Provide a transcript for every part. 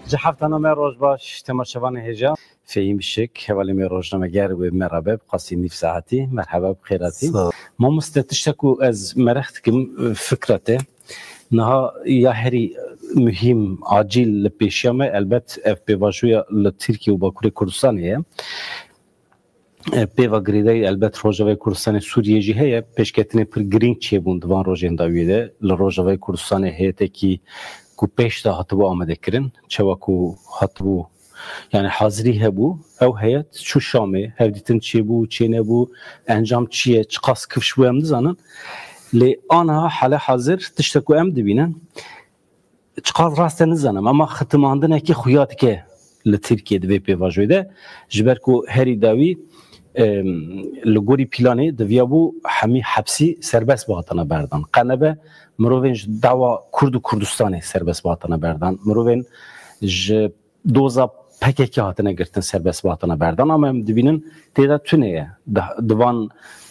جحفتنا ما روج باش تماشوان هجا فيهم الشك حوالي ما روجنا مجار ومرحبا بقاسين في ساعتي مرحبا بخيراتي ما مستتشتكو از مرختكم فكرته نها يا هري مهم عاجل لبيشيامه البت اف بواجويا لتركيا وباكوري كردستانيه پیوا گریدای البته روجاوی کردستان سوریه جی هست پیشکتنی پر گرینگ چه بود وان روزین داویده لروجاوی کردستان هست کی کو پیش تا هاتبو آمده کردن چوا کو هاتبو یعنی حاضری هبو او هیت چو شامه هفدیتن چه بو چه نبو انجام چیه چقاس کفش بو هم دزانن لی آنها حالا حاضر تشتکو ام دبینن چقاس راست نزانم اما ختماندن کی خویات که لترکیه دوی پیوا جویده جبر کو هری داوی لگوری پیلانی دویابو همی حبسی سربست باطنه بردن قنبه مروین دعوا کرد و کردستانی سربست باطنه بردن مروین دوزا پککی هاتنه گرتن سربست باطنه بردن اما هم دبینن تیدا تونهه دوان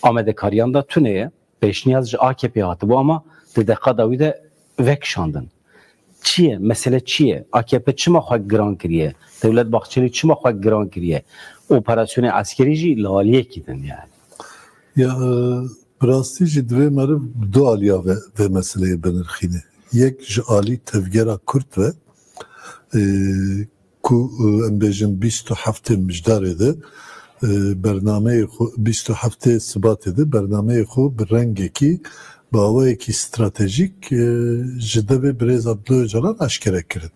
آمده کاریان دا تونهه پیشنیاز AKP هاته bu ama دقیقا داویده وکشاندن چیه؟ مسئله چیه؟ AKP چما خواه گران کریه؟ دولت باقچلی چما خواه گران کریه؟ اپراسyon askeri jî laliye kidin yani. Ya rastî jî divê meriv du aliya ve meseleyê binirxîne. Yek ji alî tevgera Kurd ve ku em bêjin 27 mijdarê de bernameyê xwe 27 Sibatê de bernameyê xwe bi rengekî bawayekî stratejîk ji devê Birêz Abdullah Öcalan eşkere kirin.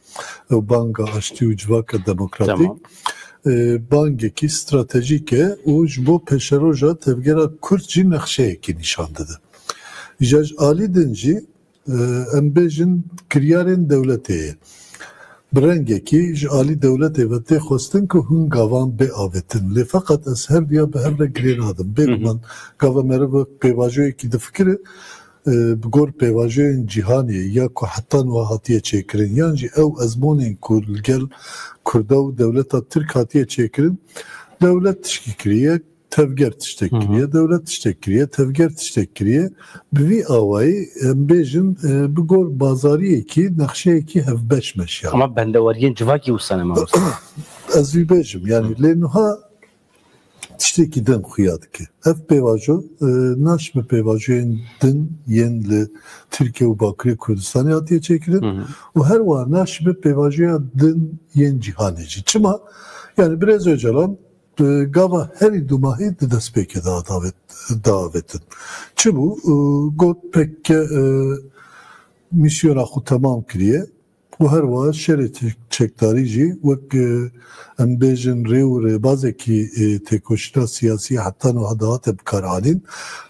Ew banga Aştî û Civaka Demokratîk bangekî stratejîk e û ji bo peşeroja tevgera Kurd jî nexşeyekî nîşan dide. Ji alî din jî em bêjin kiryarên dewletê ye. Bi rengekî ji alî dewletê ve tê xwestin ku hûn gavan biavêtin. Lê feqet ez her diya bi hev re girê nadim. Bêguman gava meriv pêvajoyekî difikire bi gor pêvajoyên cîhanê ya ku hetan wa hatiye çêkirin yan jî ew ezmonên ku li gel Kurda û dewleta Tirk hatiye çêkirin dewlet tişkî kiriye tevger tiştek kiriye dewlet tiştek kiriye tevger tiştek kiriye bi vî awayî em bêjin bi gor bazariyekî nexşeyekî hevbeş meşya. Ama bendewariyên civakî wisa ne mawî. Ez vî bêjim yani lê niha tiştekî din xuya dike. Ev pêvajo naş bi pêvajoyên din yên li Tirkiye û Bakurê Kurdistanê hatiye çêkirin û her wa naş bi pêvajoya din yên cîhanê jî. Çima yani Birêz Öcalan gava herî du mahî di destpêkê davetin. Çi bû got pekke misyona xwe temam kiriye û her wa şerê çekdarî jî wek em bêjin rê û rêbazekî têkoşîna siyasî hetan û hate bi kar anîn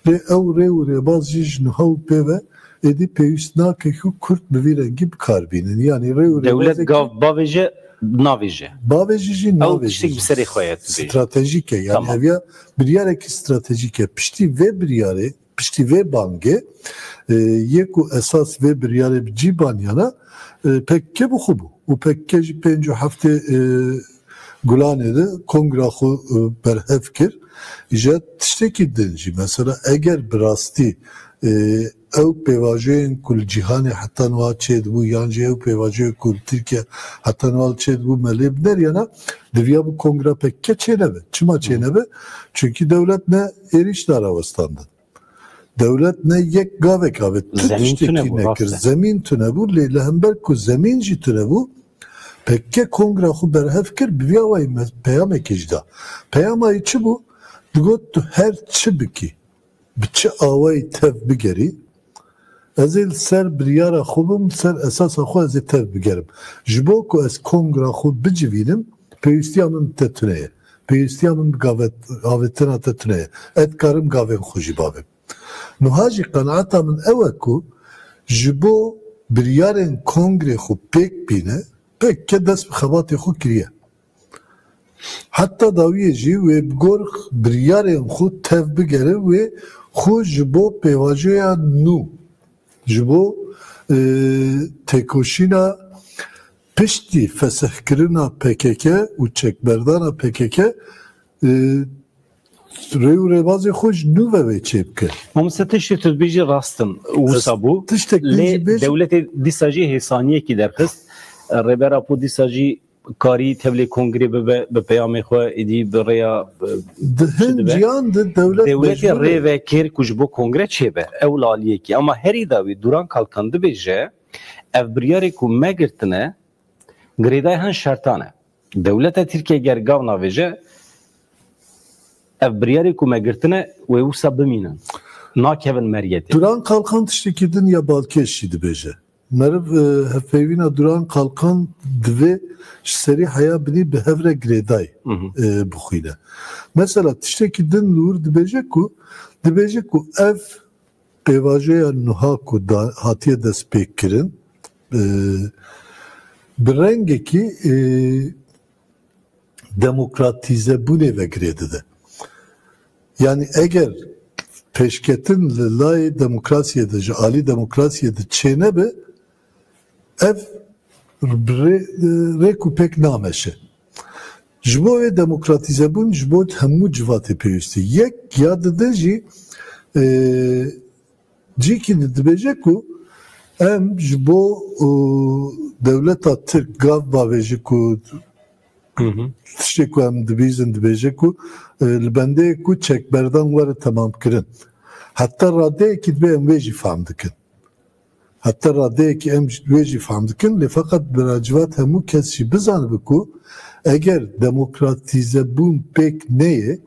lê ew rê û rêbaz jî ji niha û pê ve êdî pêwîst nake ku Kurd bi vî rengî bi kar bînin. Yani rê û devlet gav bavêje navêje. Bavêjî jî navêje. Ew serê xwe ye. Stratejîk e yani heviya biryarekî stratejîk e. Piştî vê biryarê piştî vê bangê yek û esas vê biryarê bi cîban yana pekke bixwe bû û pekke jî 5 heftê Gulanê de kongra xwe berhev kir ji tiştekî din jî mesela eger bi rastî ew pêvajoyên ku li cîhanê hetan wa çêdibû yan jî ew pêvajoyê ku li Tirkiye hetan wa çêdibû me lê bi deryana diviya bu kongra pekke çênebe. Çima çênebe? Çünkü devlet ne êriş dara westandin. Devlet ne yek gavek avet tiştekî nekir. Zemîn tunebû lê li hember ku zemîn jî tunebû pekke kongra xwe berhev kir bi vî awayî peyamekê jî da. Peyamayî çi bû? Digot tu her çi bikî bi çi awayî tev bigerî ez ê ser biryara xwe bim ser esasa xwe ez ê tev bigerim. Ji bo ku ez kongra xwe bicivînim pêwîstiya min te tune ye. Pêwîstiya min avetina te tune ye. Et karim gavên xwe jî bavim. Niha jî qenaeta min ew e ku ji bo biryarên kongrê xwe pêk bîne pekke dest bi xebatê xwe kiriye. Hatta dawiyê jî wê bi gor biryarên xwe tev bigere wê xwe ji bo pêvajoya nû ji bo têkoşîna piştî fesehkirina PKK û çekberdana PKK Reu revazê xwe ji nû ve wê çêbike. Ama se tiştê tu dibêjî rastin wisa bû lê dewletê dîsa jî hêsaniyekî derxist rêbera ku dîsa jî karî tevlê kongrê bibe bi peyamê xwe êdî bi rêya hin ciyan de dewletê rê vekir ku ji bo kongre çêbe ew laliyekî ama herî dawî Duran Kalkan dibêje ev biryarê ku me girtine girêdayê hin şertan e. Dewleta Tirkiye ger gav navêje ev biryarê ku me girtine wê wisa bimînin. Nakevin meriyetê. Duran Kalkan tiştekî din ya balkêş jî dibêje. Meriv hevpeyvîna Duran Kalkan divê ji serî heya binî bi hev re girêdayê bixwîne. Mesela tiştekî din li wir dibêje ku ev pêvajoya niha ku hatiye destpêkkirin bi rengekî demokratîzebûnê ve girê dide. Yani eğer peşketin li layê demokrasiyê de ji alî demokrasiyê de çênebe ev rê ku pêk nameşe. Ji bo vê demokratîzebûn ji bo hemû civatê pêwîstî. Yek ya dide jî cîkî dibêje ku em ji bo dewleta Tirk gav bavêjî ku tiştê ku em dibîzin dibêje ku li bendeyê ku çekberdan were temam kirin. Hatta raddeyekî dibe em wê jî fehm dikin. Hatta raddeyekî em wê jî fehm dikin lê feqet bi civat hemû kes jî bizanibe ku eger demokratîzebûn pêk neyê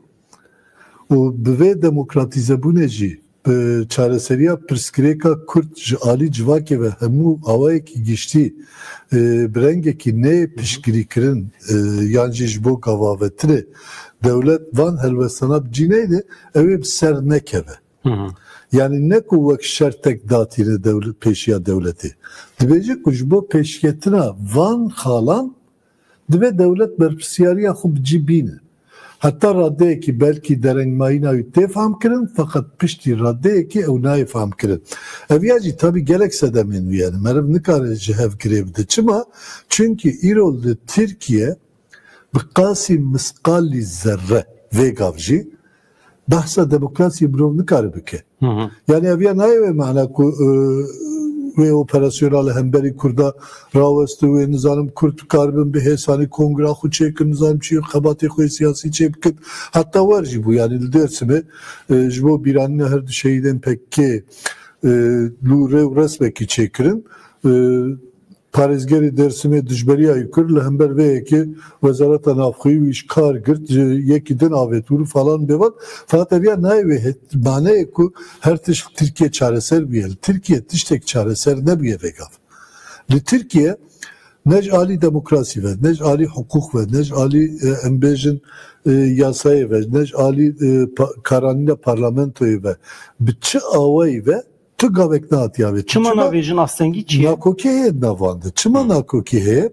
û bi vê demokratîzebûnê jî bi çareseriya pirsgirêka Kurd ji alî civakê ve hemû awayekî giştî bi rengekî neyê piştgirîkirin yan jî ji bo gavavetirê dewlet van helwestana bicîneyê de ew ê bi ser nekeve. Yani ne ku wek şertek datîne pêşiya dewletê. Dibêje ku ji bo pêşketina van xalan dibe dewlet berpirsiyariya xwe bicî bîne. Hatta raddeyekî belkî derengmayîna wî tê fehm kirin feqet piştî raddeyekî ew nayê fehm kirin. Ev ya jî tabî gelek sedemên wî ye. Meriv nikare ji hev girê bide. Çima? Çünkü îro li Tirkiye bi qasî misqalî zerre vê gav jî behsa demokrasiyê mirov nikare bike. Yani ev ya nayê wê mehna ku wê operasyona li hemberî Kurda rawest wê nizanim Kurd karibin bi hêsanî kongra xwe çêkin nizanim çi xebatê xwe siyasî çê bikin. Hatta war jî bû yani li Dêrsimê ji bo bîranîna her du şehîdên PKK lû rêw resmekî çêkirin parêzgerê Dêrsimê dijberiya wî kir li hember vê yekê Wezareta Navxwî wî ji kar girt yekî din avêtûr falan bêvan fakat ev ya nayê wê maneyê ku her tişt Tirkiye çareser bûye. Tirkiye tiştek çareser nebûye vê gav. Li Tirkiye ne ji alî demokrasî ve ne ji alî hukuk ve ne ji alî em bêjin yasayê ve ne ji alî karanîna parlamentoyê ve bi çi awayî ve tu gavek nehatiya ve. Çima navêjin astengî çi ye? Nakokî heye navandê. Çima nakokî heye?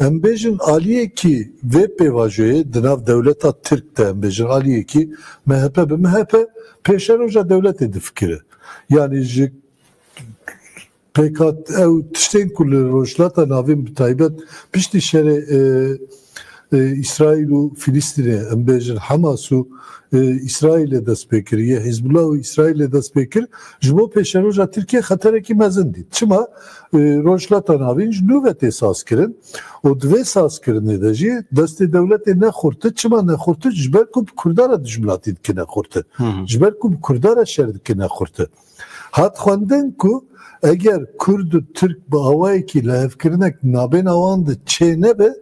Em bêjin aliyekî vê pêvajoyê di nav dewleta Tirk de em bêjin aliyekî MHP bi MHP pêşeroja dewletê difikire. Yani ji pêkat ew tiştên ku li rojhilata navîn bi taybet piştî şerê İsrail û Filîstînê em bêjin Hamas û İsrail'e dest pêkiriye, Hizbullah û İsrail'e dest pêkir ji bo pêşeroja Tirkiye xeterekî mezin dît. Çima rojhilata navîn ji nû ve tê sazkirin û di vê sazkirinê de jî destê dewletê nexurti. Çima nexurti? Ji ber ku bi Kurdara dijmilatî dike nexurti. Ji ber ku bi Kurdara şer dike nexurti. Hat xwendin ku eger Kurd û Türk bi awayekî lehevkirinek nabên awan de çê nebe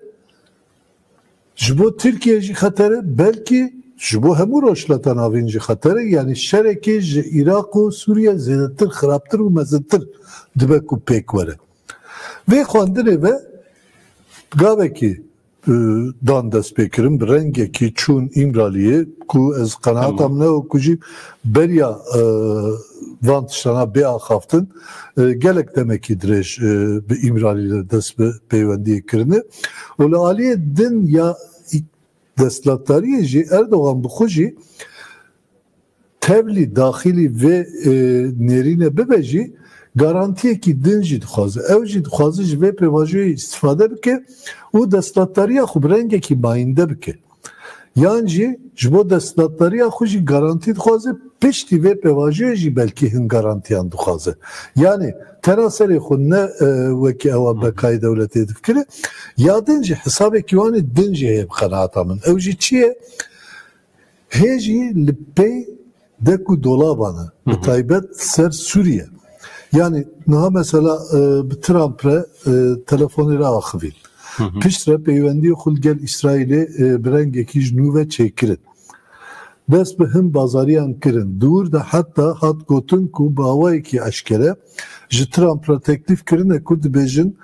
ji bo Tirkiye jî xetere belkî ji bo hemû rojhilata navîn jî xetere yani şerekê ji Iraq û Sûriye zêdetir, xirabtir û mezintir dibe ku pêk were. Vê xwendinê ve gavekî dan dest pêkirin bi rengekî çûn İmraliyê ku ez qenaatam ne û ku jî beriya van tiştana bêaxaftin gelek demekî dirêj bi İmralî dest bi peywendiyê kirine û li aliyê din ya destlatdariyê jî Erdogan bi xwe jî tevlî daxilî vê nêrîne bibe jî garantiyekî din jî dixwaze. Ew jî dixwaze ji vê pêvajoyê îstîfade bike û destlatdariya xwe bi rengekî mayînde bike. Yani jbo destnatlariya xwe jî garantî dixwaze piştî vê pevajiyê jî belkî hin garantiyan dixwaze. Yani tena serê xwe ne wekî ewa bekayê dewletê difikire ya din jî hesabekî wanê din jî heye bi qenaata min. Ew jî çi ye? Hê jî li pey dek û dolaban e bi taybet ser Sûriye. Yani niha mesela bi Trump re telefonê re axivîn. Piştre peywendiyê xwe gel İsrailê bi rengekî ji nû ve çêkirin. Dest bi hin bazariyan kirin. Dûr de hatta hat gotin ku bi awayekî eşkere ji Trump re teklîf kirine ku dibêjin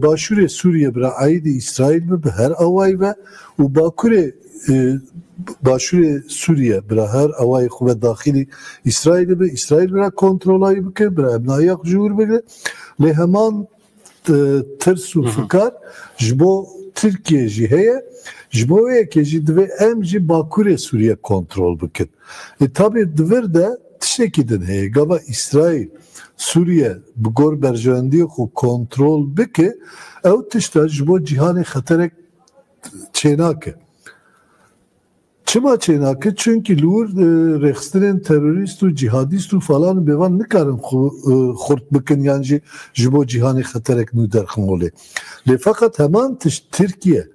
başûrê Sûriye bi re aîdî İsrail bi her awayî ve û bakurê başûrê Sûriye bi re her awayî xwe ve daxilî İsrailê bi İsrail bi re kontrolayî bike, bi re emnayiya xwe jî wir bigire. Lê heman tirs û fikar ji bo Tirkiye jî heye, ji bo wêyekê jî divê em jî bakurê Sûriye kontrol bikin. Tabii divir de tiştekî din heye. Gava İsrail Sûriye bi gor berjewendiyê xwe kontrol bike, ew tişta ji bo cîhanê xeterek çênake. Çima çênake? Çünkü li wir rexistinên terorîst û cihadîst û falan bêvan nikarin xurt bikin yan jî ji bo cîhanê xeterek nû derxin olê. Lê feqet heman tişt Tirkiye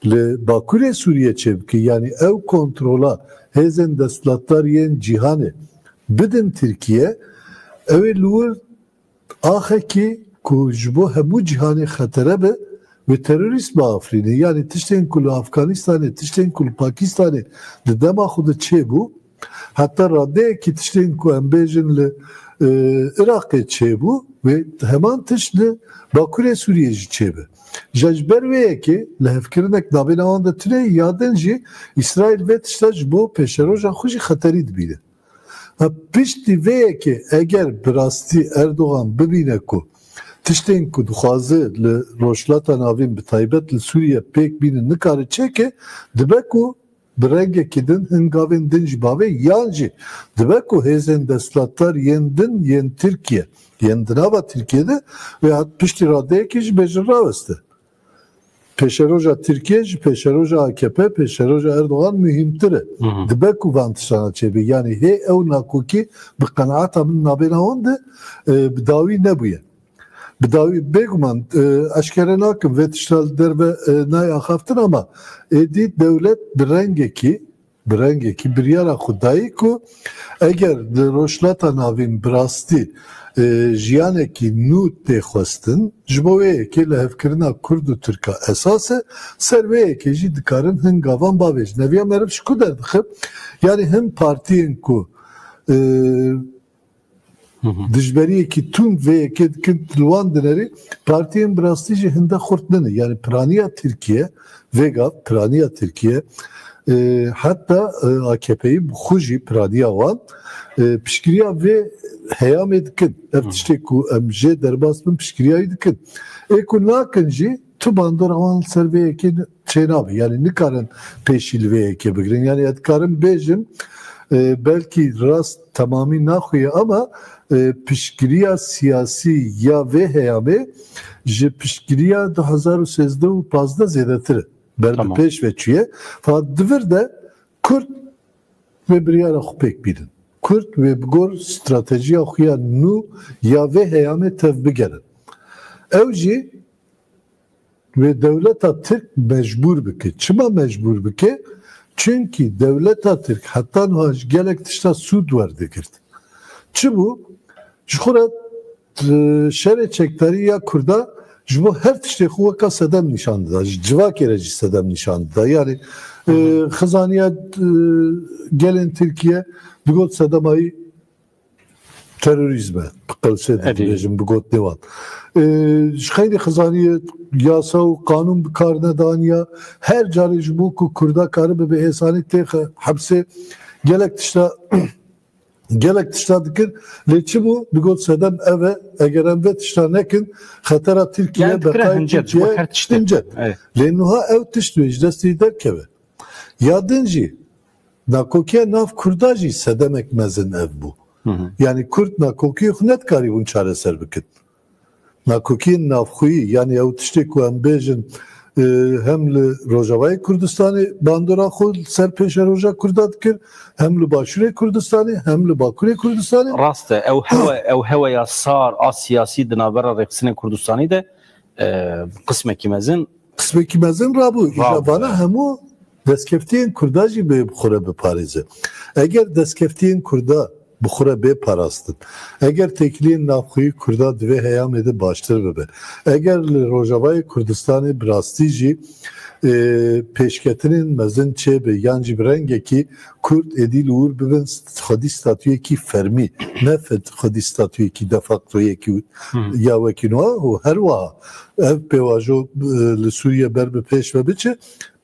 li bakurê Sûriye çêbike, yani ew kontrola hêzên desthilatdar yên cîhanê bidin Tirkiye, ew ê li wir axekî ku ji bo hemû cîhanê xetere be ve terörist biafrîne. Yani tiştên ku li Afganistanê, tiştên ku li Pakistanê di dema xwe de çêbû, hatta raddeyekî tiştên ku em bêjin li Iraqê çêbû ve heman tişt li bakurê Sûriye jî çêbe. Ji ber wêyekê li hevkirinek navbêna wan de tune ya din jî İsrail vê tişta ji bo pêşeroja xwe jî xeterî dibîne. Piştî vêyekê eger bi rastî Erdogan bibîne ku tiştên ku dixwaze li rojhilata navîn bi taybet li Sûriye pêk bînin nikare çêke, dibe ku bi rengekî din hin gavên din jî bavê yan jî dibe ku hêzên desthilatdar yên din yên Tirkiye, yên di nava Tirkiyeyê ve piştî raddeyekî jî bêjin raweste. Pêşeroja Tirkiye ji pêşeroja AKP, pêşeroja Erdogan mühimtir e. Dibe ku van tiştana çêbî. Yani hê ew nakokî bi qenaata min navbêna wan de bi dawî nebûye. Bi dawî bêguman eşkere nakim vê tişta li derve nayaxaftin ama êdî dewlet bi rengekî biryara xwe dayî ku eger li rojhilata navîn bi rastî jiyanekî nû tê xwestin, ji bo wêyekê li hevkirina Kurd û Tirka esas e, ser wêyekê jî dikarin hin gavan bavêjin. Neviya meriv ji ku derdixin? Yani hin partiyên ku dijberiyekî tûm vêyekê dikin li wan dinerî, partiyên bi rastî jî hinde xurt nine. Yani Piraniya Tirkiye, vêgav Piraniya Tirkiye, hatta AKP'yi xwe jî piraniya wan piştgiriya vê heyamê dikin. Ev tiştê ku em jê derbas bin piştgiriyayî dikin. Ku nakin jî tu bandora wan ser vêyekê çênabe. Yani nikarin pêşî li vêyekê bigirin. Yani ez dikarim bêjim belki rast tamamî naxuye ama piştgiriya siyasî ya vê heyamê ji piştgiriya 2013 û 15 zêdetir e. Ber bi pêş ve çûye. Fakat divir de Kurd ve biryara xwe pêk bînin. Kurd ve bi gor stratejiya xwe ya nû ya vê heyamê tev bigerin. Ew jî ve devleta Türk mecbur bike. Çima mecbur bike? Çünkü devleta Türk hatta niha ji gelek tişta sûd werdegird. Çi bû? Ji xwe re şerê çekdariya Kurda ji bo her tiştê xwe weka sedem nîşan dida. Ji civakê re jî sedem nîşan dida. Yani xizaniya gelên Tirkiye digot sedemayî terörizme qilse dibêjin bigot newan. Ji xeynî xizaniye yasa û kanûn bi kar nedaniya her carê ji bo ku Kurda karibe bi hêsanî tê hepsê gelek tişta dikin. Lê çi bû? Digot sedem ev e eger em vê tişta nekin xetera Tirkiye bekayê Tirkiye hincet. Lê niha ew tişt wê ji destê derkeve. Ya din jî nakokiya nav Kurda jî sedemek mezin ev bû. Yani Kurd nakokiyê xwe netkarî bûn çareser bikin. Nakokiyên navxwî yani ew tiştê ku em bêjin hem li Rojavayê Kurdistanê bandora xwe ser pêşeroja Kurda dikir, hem li Başûrê Kurdistanê, hem li Bakurê Kurdistanê. Rast e, ew hewaya sar a siyasî di navbera rêxistinê Kurdistanê de qismekî mezin Kısmekî mezin rabû. Îjabana hemû destkeftiyên Kurda jî bê bixure biparêze. Eger destkeftiyên Kurda bixure bê parastin. Eger tekliyên navxweyî Kurda divê heyamê de baştir bibe. Eger li Rojavayê Kurdistanê bi rastî jî pêşketinên mezin çêbe yan jî bi rengekî Kurd êdî li wir bibin xwedî statûyekî fermî, ne xwedî statûyekî de factoyekî ya wekî wiha û her wiha ev pêvajo li Sûriye ber bi pêş ve biçe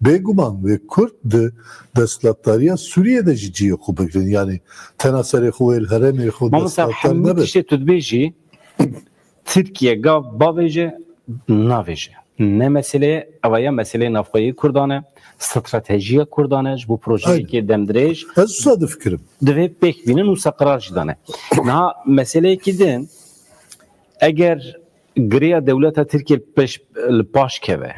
bêguman wê Kurd di desthilatdariya Sûriye'de jî ciyê xwe bigirin. Yani tena serê xwe wê li herêmê xwe desthilatdar hemû nebe. tiştê tu dibêjî Tirkiye gav bavêje navêje. Ne meseleye evaya meseleye navxweyî Kurdan e, stratejiya Kurdan e ji bo projeyekê demdirêj Ez wisa difikirim. divê pêk bînin û seqrar jî dane. Niha meseleyekî din eger giriya dewleta Tirkiye li paş keve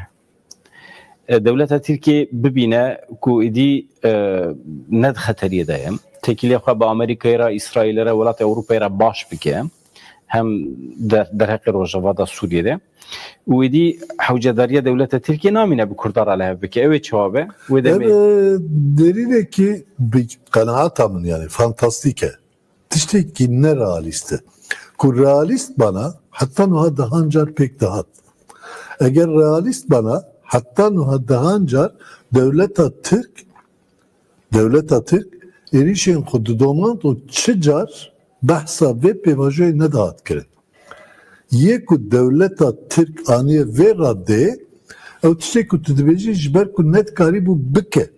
dewleta Tirkiye bibîne ku êdî ne di xeteriyê de ye tekiliya xwe bi Amerîkayê re İsraîlê re welatê Ewropayê re baş bike hem derheqê Rojava da Sûriye'de û êdî hewcedariya dewleta Tirkiye namîne bi Kurda re lehev bike. Ew ê çawa be? Wê demê Derînekî bi qenaata min yani fantastik e. Tiştekî ne realîst e. Ku realîst bana hatta nuha dahancar pek dahat. Eger realîst bana hatta nuha dahancar devleta Türk erişên xwe didomand û çi car behsa vê pêvajoyê nedahat kirin. Yê ku devleta Türk aniye vê raddeyê ew tiştê ku tu dibêjî ji ber ku nedkarî bû bike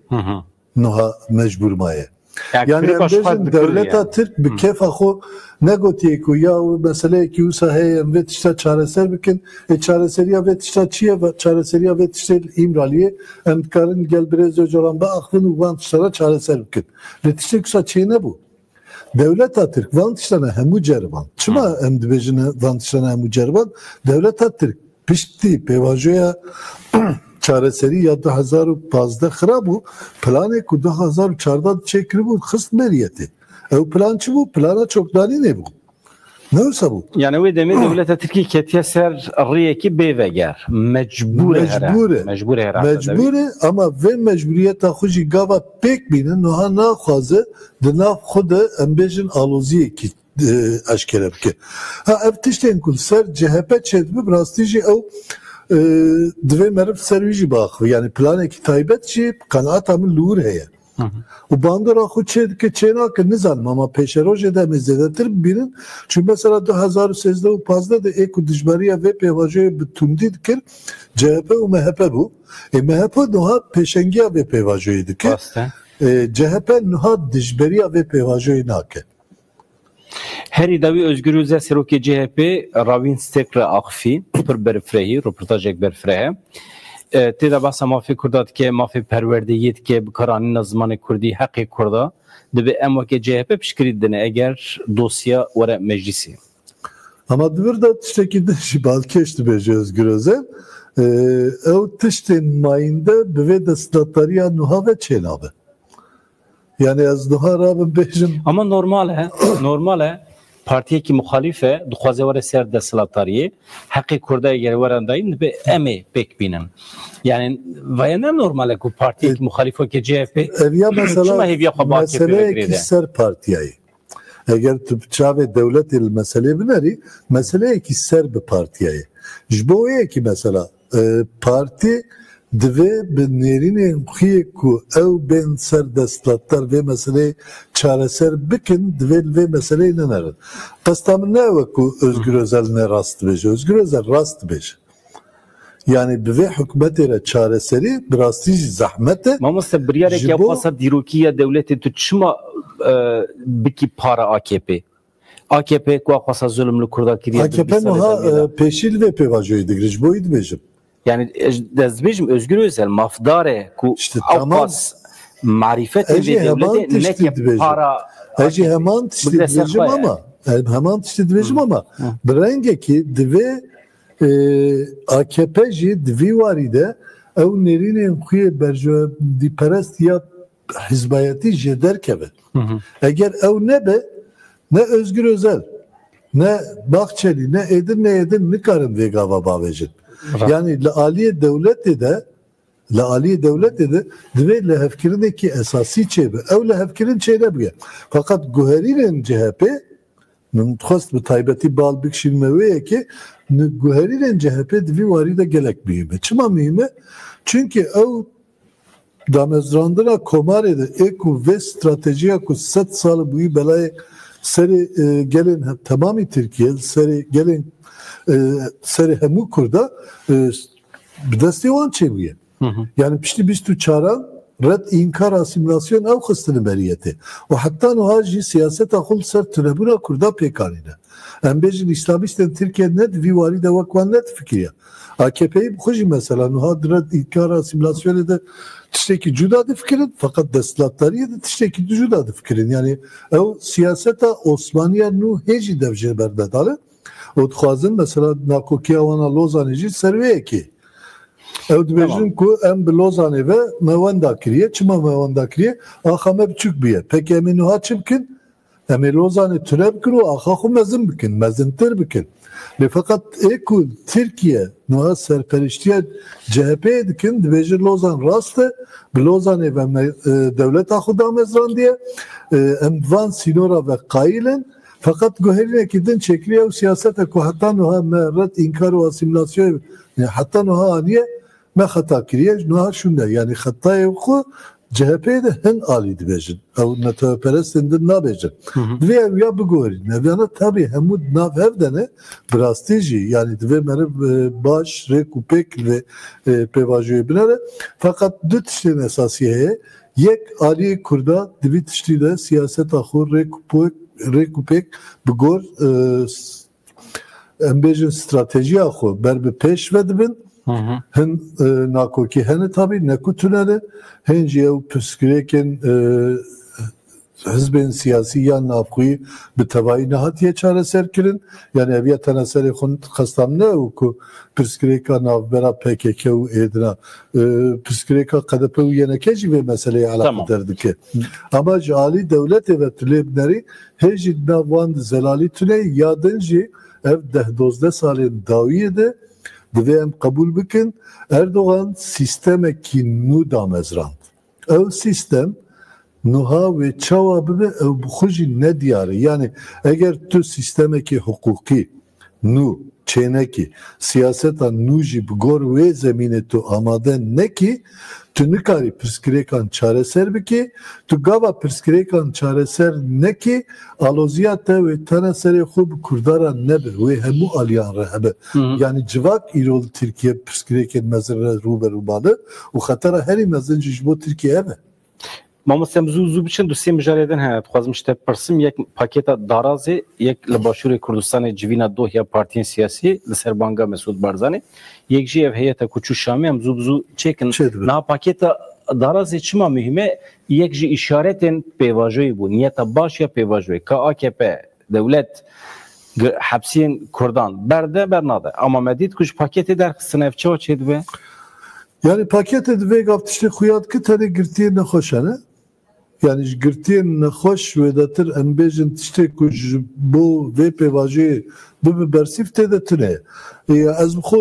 niha mecbûr maye. Yani em bêjin devleta Türk bi kefa xwe negotiye ku ya meseleyekî wisa heye em vê tişta çareser bikin çareseriya vê tişta çi ye çareseriya vê tiştê îmraliyê em dikarin gel birêz coran biaxivin û van tiştara çareser bikin. Lê tiştê wisa çê nebû. Devleta Türk van tiştana hemû ceriband. Çima em dibêjin van tiştana hemû ceriband? Devleta Türk piştî pêvajoya çareserî ya 2015 xira bû planê ku 2014 çêkiribû xist meriyetê. Ew plan çi bû? Plana çokdanînê bû. Ne wisa bû? yani wê demê dewleta Tirkiye ketiye ser rêyekî bêveger. Mecbûr e Mecbûr e ama vê mecburiyeta xwe jî gava pêk bînin niha naxwaze di nav xwe de em bêjin aloziyekî eşkere bike. Ha ev tiştên ku ser CHP çêdibe bi rastî jî ew divê meriv ser wî jî biaxive. Yani planekî taybet jî qenaata min li wir heye. û bandora xwe çê dike çê nake nizanim ama pêşerojê de em ê zêdetir bibînin. Çünkü mesela 2013 û 2015 de ê ku dijberiya vê pêvajoyê bi tundî dikir CHP û MHP bû. MHP niha pêşengiya vê pêvajoyê dike. CHP niha dijberiya vê pêvajoyê nake. Herî dawî Özgür Özel serokê CHP Ravîn Stekre Axifî pir berfirehî röportajek berfirehe. Têda basa mafê Kurda dike, mafê perwerdeyî dike, bikaranîna zimanê Kurdî, heqê Kurda dibe em wekê CHP piştgirî dine eger dosya were meclisê. Ama divir da tiştekî de jî balkêş dibêje Özgür Özel. Ew tiştên mayînde bi vê desthilatdariya niha ve çênabe. Yani ez niha rabim bêjim. Ama normal e partiyekî muxalîf e dixwaze were ser desthilatdariyê heqê Kurda eger weran dayîn dibe em ê pêk bînin. Yani vaya ne normal e ku partiyekî muxalîf wekî CHP ev mesela meseleyekî ser partiyayê. Eger tu çavê devletê li meselê binerî meseleyekî ser bi partiyayê. Ji bo wê yekî mesela partî divê bi nêrînên xwe ku ew bên ser desthilatdar vê meseleyê çareser bikin divê li vê meseleyê nenerin. Qesta min ne ew ku Özgür Özel ne rast dibêje. Özgür Özel rast dibêje. Yani bi vê hikûmetê re çareserî bi rastî jî zehmet e. Mamoste biryarek ya xwasa dîrokiya dewletê tu çima bikî para AKP. AKP ku xwasa zulm li Kurda kiriye. AKP niha pêşî li vê pêvajoyê digire ji bo wî dibêjim. Yani dezbêjim Özgür Özel mafdare ku awqas marifet devleti neke para ecî heman tiştî dibêjim ama bi rengekî divê AKP jî di vî warî de ew nêrînên xwe berjewendîperest ya hizbayetî jê derkeve. Eger ew nebe, ne Özgür Özel, ne Bahçeli, ne Edin nikarin vê gava bavêjin. Yani li aliyê devletê de divê li hevkirinekî esasî çêbe. Ew li hevkirin çê nebiye. Fakat guherînên CHP min dixwast bi taybetî bal bikişîn me wê yekê guherînên CHP divî warî de gelek mühim e. Çima mühim e? Çünkü ew damezrandina komarê de ê ku vê stratejiya ku 100 sal bûyî belayê serê gelên temamî Tirkiye, serê gelên serê hemû Kurda bi destê wan çêbûye. Yani piştî 24 red inkar asimilasyon ew xistin beriyetê. û heta niha jî siyaseta xwe ser tunebûna Kurda pêkanîne. Em bêjin İslamîstên Tirkiye ne divî warî de wek wan nedifikiriye. AKP'yi bu jî mesela niha red inkar asimilasyonê de tiştekî cuda difikirin, fakat desthilatdariyê de tiştekî cuda difikirin. Yani ew siyaseta Osmaniya nû hê jî dev jê berdedale. û dixwazin mesela nakokiya wana Lozanê jî ser wê yekê. Ew dibêjin ku em bi Lozanê ve mewenda kiriye. Çima mewenda kiriye? Axa me biçûk bûye. Peki em ê niha çi bikin? Em ê Lozanê tune bikin û axa xwe mezin bikin, mezintir bikin. Lê fakat ê ku Tirkiye niha serperiştiya CHP'ye dikin, dibêjin Lozan rast e, bi Lozanê ve devleta xwe damezrandiye, em van sînora ve qaîlin. Fakat guherînekî din çekiriye ew siyasete ku heta niha me red inkar û asimilasyon heta niha aniye me xeta kiriye niha şûn de yani xetayê xwe CHP'ye de hin alî dibêjin. Ew netewperestên din nabêjin. Divê ew ya biguherîn. Eviyana tabii hemû nav hev de ne bi rastî jî yani divê meriv baş, rêk û pêk ve pêvajoyê binere. Fakat du tiştên esasî heye. Yek aliyê Kurda divî tiştî de siyaseta xwe rêk û pêk bi gor em bêjin stratejiya xwe ber bi pêş vedibin. Hin nakokî hene tabii neku tunele hin jî ew pirsgirêkên hizbên siyasî yan navxwî bi tevahî nehatiye çareser kirin. Yani ev ya teneserê xwe xestan ne ew ku pirsgirêka navbera PKK û êdina pirsgirêka QDP û yeneke jî vê meseleyê alaqedar dike. Ama ji alî dewletê ve tulêbnerî hê jî nav wan di zelalî tune ya din jî ev 10-12 salên dawiyê de divê em qebûl bikin Erdogan sistemekî nû damezrand. Ew sistem niha wê çawa bibe ew bi xwe jî nediyare. Yani eger tu sistemekî hukukî nû çênekî siyaseta nû jî bi gor wê zemînê tu amade nekî tu nikarî pirsgirêkan çareser bikî, tu gava pirsgirêkan çareser nekî aloziya te wê tene serê xwe bi Kurdaran nebir. Wê hemû aliyan re hebe. Yani civak îro li Tirkiye pirsgirêkên mezin re rûberû bale û xetera herî mezin jî ji bo Tirkiye hebe. Mamostem zû biçin du sê mijarêdin heye. Dixwazim ji te pirsim yek paketa darazê yek li Başûrê Kurdistanê civîna dohya partiyên siyasî li ser banga Mesûd Barzanî. Yek jî ev heyeta ku çû Şamê em zû çêkin. Niha paketa darazê çima mühim e? Yek jî îşaretên pêvajoyê bû. Niyeta baş ya pêvajoyê. Ka AKP devlet hepsiyên Kurdan berde bernade. Ama me dît ku ji paketê derxistin ev çawa çê dibe? Yani paketê divê gav tiştê xuya dike tenê girtiyê nexweş hene. Yani ji girtiyên nexweş wêdetir em bêjin tiştê ku ji bo vê pêvajiyê bibe bersîv tê de tune. Ez bi xwe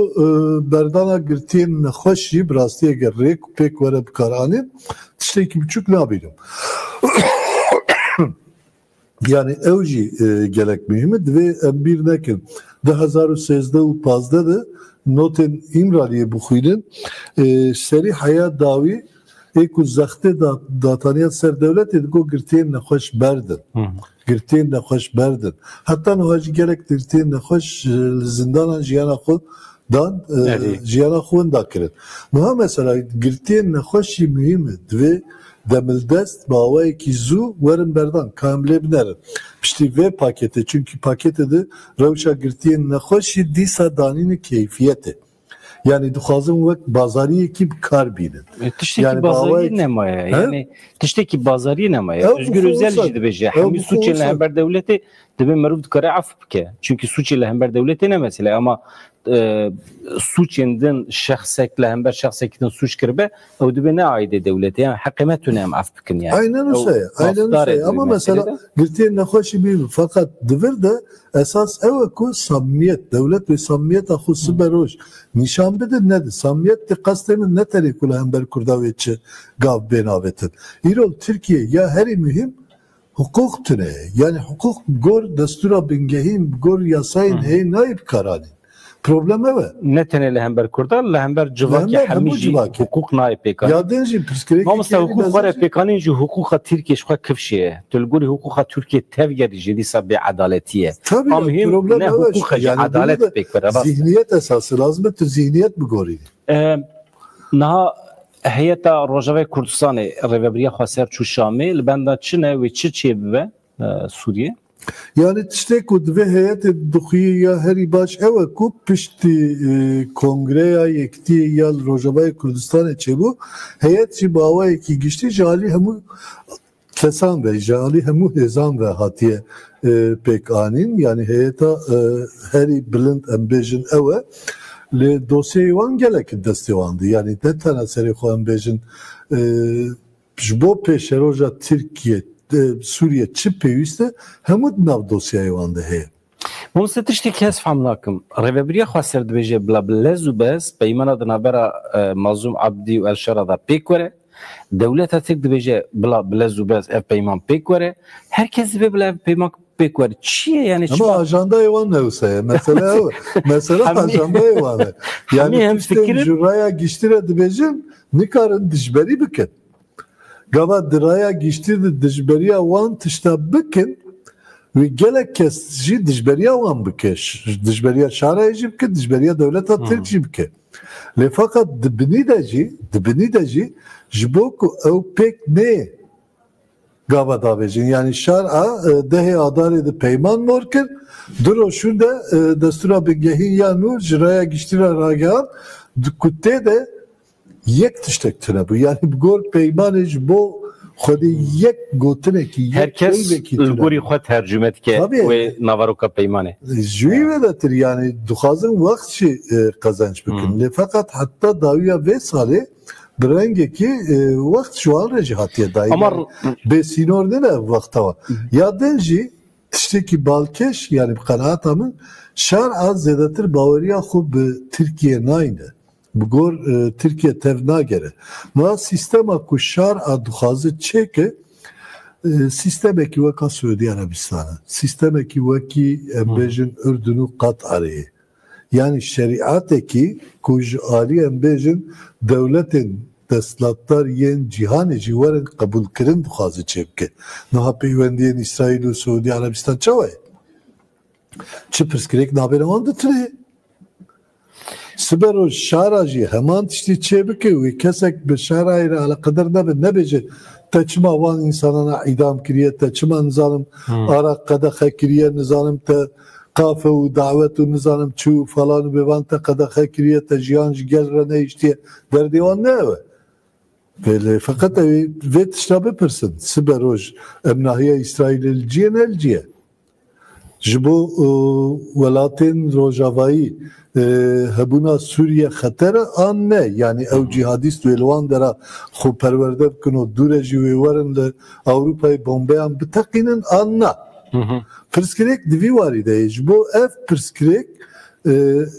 berdana girtiyên nexweş jî bi rastî eger rêk û pêk were bikaranîn tiştekî biçûk nabînim. Yani ew jî gelek mühim e divê em bîr nekin. 2013 û 15 de notên İmraliyê bixwînin serî heya dawî ê ku zextê dataniya ser devletê digo girtiyên nexweş berdin. Girtiyên nexweş berdin. Heta niha jî gelek girtiyên nexweş li zindanan jiyana xwe dan jiyana xwe dakirin. Niha mesela girtiyên nexweş jî mühim e divê demildest bawayekî zû werin berdan ka em lê binerin. Piştî vê paketê çünkü paketê de rewşa girtiyên nexweş jî dîsa danînê keyfiyetê. Yani dixwazim wek bazariyekî bi kar bînin. Tiştekî bazariyê nemaye. Yani tiştekî bazariyê nemaye. Özgür Özel jî dibêje. Hemî suçên li hember devletê دبی مرد کره عفو که چونکی سوچی لهمبر دولتی نه مثلا اما سوچندن شخصك لهمبر شخصك كدن سوچ كربه او دبي نه عايده دولتي يعني حقيمته نعم عفو كن يعني aynen öyle ama mesela girtiye nekhoşi bir fakat devir de esas evku samimiyet devlet ve samimiyet ahu siberoj nişan bede nedir samimiyet de kastemin ne terikul hember kurdavetçi gav benavetin İrol Türkiye ya her mühim hukuk tüne yani hukuk gor destura bingehim gor yasayın hey naib karani probleme ve ne tane lehember kurdar lehember civaki hamiji hukuk naib pekan ya denji psikolojik ما مثلا حقوق غير بيكانين جو حقوق تركيا شو كفشيه تقولي حقوق تركيا تفجر جدي سبب عدالتيه مهم ne حقوق yani adalet bekler zihniyet esası lazım zihniyet bu gori نها هيئة روجاوي كردستان ريفبريا خسر شو شامل بندا چنه و چي به سوریه yani işte ku ve heyet duhiya heri baş eve ku pişti kongreya yekti yal Rojava Kurdistan çebu heyet ci bava ki geçti jali hemu kesan ve jali hemu hezam ve hatiye pek anin yani heyeta heri bilind embejin eve le dosyayı gelek destevandı yani ne tane seri koyan bejin jbo peşeroja Türkiye Suriye çi peyviste hemud nav dosyayı vandı heye. Bunu setişti kes famlakim. Reveberiya xwaser dibêje bila bilez û bez peymana di navbera Mazlûm Abdî û Elşara da pêk were. Dewleta tek dibêje bila bilez û bez ev peyman pêk were. Herkes dibe bila ev peyman pêk were. Çi ye yani? Ama ajanda evan nevseye. Mesela ajanda evan. Yani tiştem juraya giştire dibêjin nikarin dijberî bikin. Gava diraya geçtirdi dijberiya wan tişta bikin ve gelek kes jî dijberiya wan bike dijberiya şara jî bike dijberiya devleta Türk jî bike le fakat dibinî de jî ji bo ku ew pêk nê gava davêjin yani şara dehê adarê di peyman mor kir diro şûnde destura bingehîn ya nû ji raya giştira ragehan ku tê de yek tiştek tüne bu yani gor peymanej bu xwedê yek gotine ki herkes ilgorî xwe tercüme dike wê navaroka peymanê ji wî ve de tir yani dixwazin wext jî qezanç bikin lê feqat heta dawiya vê salê bi rengekî wext ji wan re jî hatiye dayî bêsînor nene wexta wa ya din jî tiştekî balkêş yani bi qenaata min şer a zêdetir baweriya xwe bi Tirkiye nayîne Bugor Türkiye tevna gere. Ma sistema ku şar aduxazı çeke sistemeki vaka Suudi Arabistan'a. Sistemeki vaki embejin Ürdün'ü Katar'ı. Yani şeriateki ku ali embejin devletin deslatlar yen cihanı civarın kabul kirin duxazı çeke. Naha peyvendiyen İsrail ve Suudi Arabistan çavay. Çıpırs kirek nabelemandı tire. Siber şarajı hemen tişti çebike ve kesek bir şarayla ala kadar nebece teçma van insanına idam kiriye teçma nizanım ara kadar kiriye nizanım te kafe ve davet ve nizanım çu falan ve van te kadar kiriye te jiyanj gel ne işte derdivan ne ve böyle fakat ve tiştabe person siber oj emnahiye İsrail'ciye nelciye jibo velatin rojavayı hebuna Suriye xetera an ne yani ev cihadist ve elvan dera xu perverde bikin o dureji ve warin le Avrupa'yı bombayan bitakinin anna pirskirek divi varide jibo ev pirskirek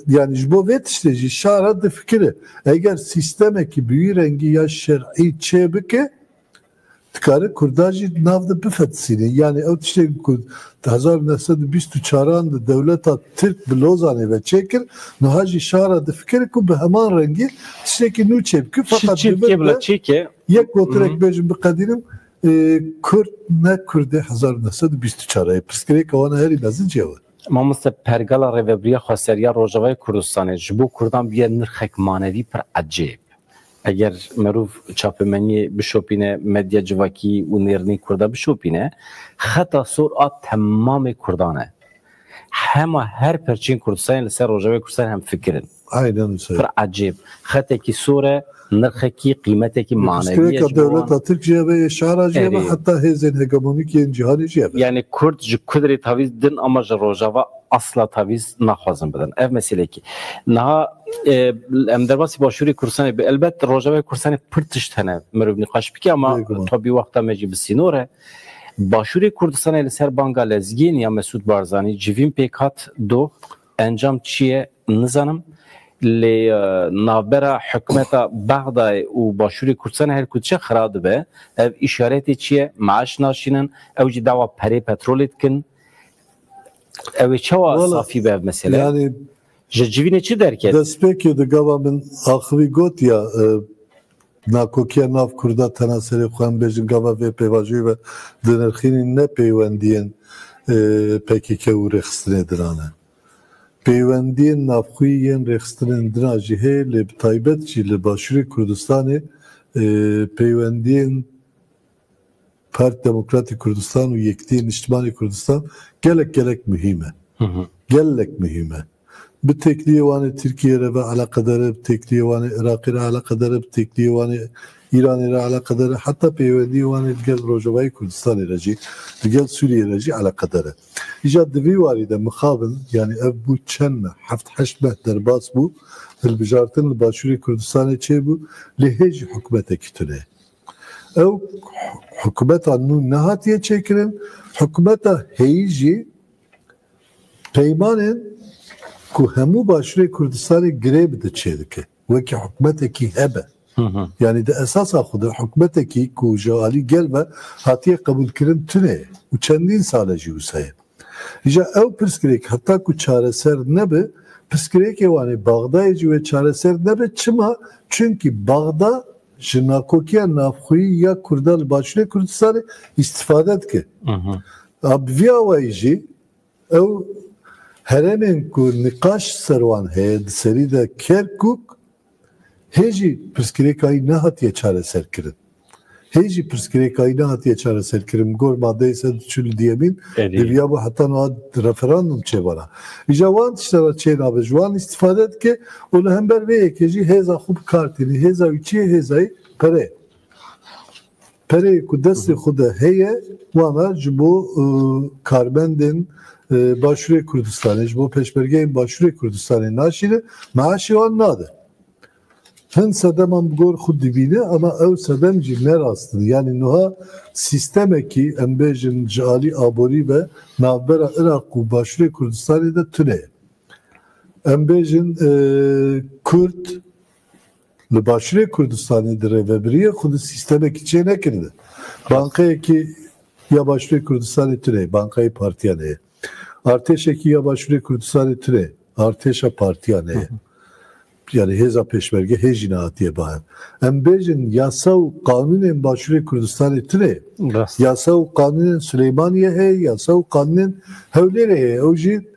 yani jibo vet işte şara de fikri eğer sistemeki büyü rengi ya şer'i çebike tkare kurdajı navda bifetsini yani ev işte 1924 devleta Türk Lozan'ı ve Çekir nuhaji şara de fikir ku be hemen rengi tişeki nu çepki fakat Çeke yek oturek bejim bi kadirim Kürt ne Kürde 1924 piskirek ona heri nazı cevap ما مثل پرگلا رeveberiya خسریا روجاوی کردستان جبو کردان بیه نرخک مانوی پر عجیب اگر مروف چاپمنی بشوپینه مدیا جواکی و نیرنی کرده بشوپینه خطا سرعت تمام کردانه همه هر پرچین کردستان لسر روجاوی کردستان هم فکرن aynen öyle. پر عجیب خطه کی سوره نرخه کی قیمته کی معنوی Püskürek devlet Türkiye ve şaracıya ve hatta hezen hegemonik yeni cihanıcıya ve. yani Kurd ji kudri taviz din ama ji rojava asla taviz naxwazin bidin ev mesele ki naha em derbasi başuri Kurdistanê elbet rojava Kurdistanê pir tişt hene mirov nîqaş bike ama tabii wexta me jî bi sînore başuri Kurdistanê li ser banga lezgîn ya Mesûd Barzanî civîn pêk hat do encam çiye nizanim li navbera hükümeta Bagdad û başûrê Kurdistanê her ku çi xira dibe ev îşaretê çi ye maaş naşînin ew jî dawa perê petrolê dikin ew ê çawa safî be ev mesele Yani ji civînê çi derket destpêkê di gava min axivî got ya nakokiya nav Kurda tenaserê xwe em bêjin gava vê pêvajiyê ve di nirxînên nepêwendiyên PKK û rêxistinê diran e. Peywendiyên navxwî yên rêxistinên diran jî heye lê bi taybet jî li Başûrê Kurdistanê peywendiyên Parti Demokratîk Kurdistan û Yekdiyên Niştimanî Kurdistan gelek mühim e. Gelek mühim e. Bi tekliyê wanê Tirkiye re ve alaqedar e, bi tekliyê wanê Iraqê re alaqedar e, bi tekliyê wanê İranê re alaqedar e, heta peywendiyê wanê digel Rojavayê Kurdistanê re jî digel Sûriyê re jî alaqedar e. İca di vî warî de mixabin yani ev bû çend me heft heşt meh derbas bû hilbijartin li Başûrê Kurdistanê çêbû lê hê jî hikûmetekî tune. Ew hikûmeta nû nehatiye çêkirin hikûmeta heyî jî peymanên ku hemû Başûrê Kurdistanê girê bide çê dike wekî hikûmetekî hebe. Yani de esasa xwe de hikûmetekî ku ji alî gel ve hatiye qebûlkirin tune û çendîn sale jî wisa ye. İja ew pirsgirêk heta ku çareser nebe pirsgirêkê wanê Bagdayê jî wê çareser nebe çima çünkü Bagda ji nakokiya navxwî ya Kurda li Başûrê Kurdistanê îstîfade dike. Bi vî awayî jî ew heremên ku nîqaş ser wan heye di serî de Kerkûk hê jî pirsgirêkayî nehatiye çareser kirin. Hê jî pirsgirêkayî nehatiye çareser kirin. Gor maddeyê sed çûl diyemîn diviya bu heta niha referandum çêbana. İja wan tiştera çê nabe ji wan îstîfade dike û li hember vê yekê jî hêza xwe bikartînî. Hêza wî çi ye hêzayî perê. Perê ku destê xwe de heye wana ji bo karbendên Başûrê Kurdistanê ji bo peşmergeyên Başûrê Kurdistanê naşîne maaşê wan nade. Hin sedeman gor xwe dibîne ama ew sedem jî nerastin. Yani niha sistemekî em bêjin ji alî aborî ve navbera Iraq û Başûrê Kurdistanê de tune ye. Em bêjin Kurd li Başûrê Kurdistanê di rêvebiriyê xwe di sistemekî çê nekirdi. Bankayekî ya Başûrê Kurdistanê tune ye, bankayê partiyan heye. Artêşekî ya Başûrê Kurdistanê tune ye, artêşa partiyan heye. Yani hêza pêşmerge hê jî nehatiye bahe. Em bêjin yasa û qanûnên Başûrê Kurdistanê tune ye. Yasa û qanûnên Süleymaniye heye, yasa û qanûnên Hewlêrê heye. Ew jî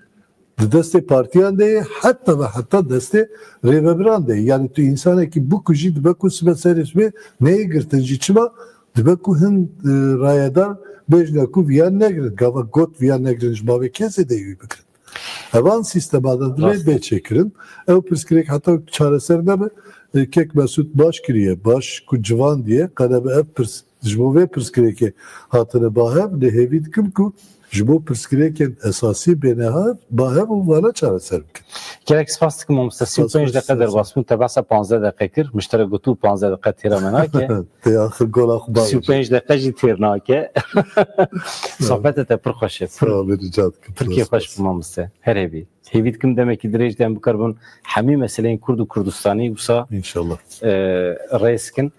di destê partiyan de ye, heta ve heta destê rêvebiran de ye. Yani tu însanekî bu ku jî dibe ku sibe serê sibê neyê girtin jî çima dibe ku hin rayedar bêjne ku viyan negirin. Gava got viyan negirin ji bavê kesê de yû bikirin. Evan sistema da dirê bê çêkirin. Ew pirsgirêk heta çareser nebe kek Mesûd baş kiriye, baş ku civan diye qedebe ev pirs ji bo vê pirsgirêkê hatine bahev lê hêvî dikim ku ji bo pirsgirêkên esasî bêneha bahev û wana çareser bikin. Gelek spas dikim mamoste 35 dakika derbasbûn te behsa 15 dakika kir miştere gotû 15 dakika têra me nake tê axir gola xwe baş 35 dakika jî têr nake sohbetê te pir xweş e pir xweş bi mamoste her hêvî hêvî dikim demek ki dirêj de em bikarbin hemî meseleyên Kurd û Kurdistanî wisa İnşallah rêz bikin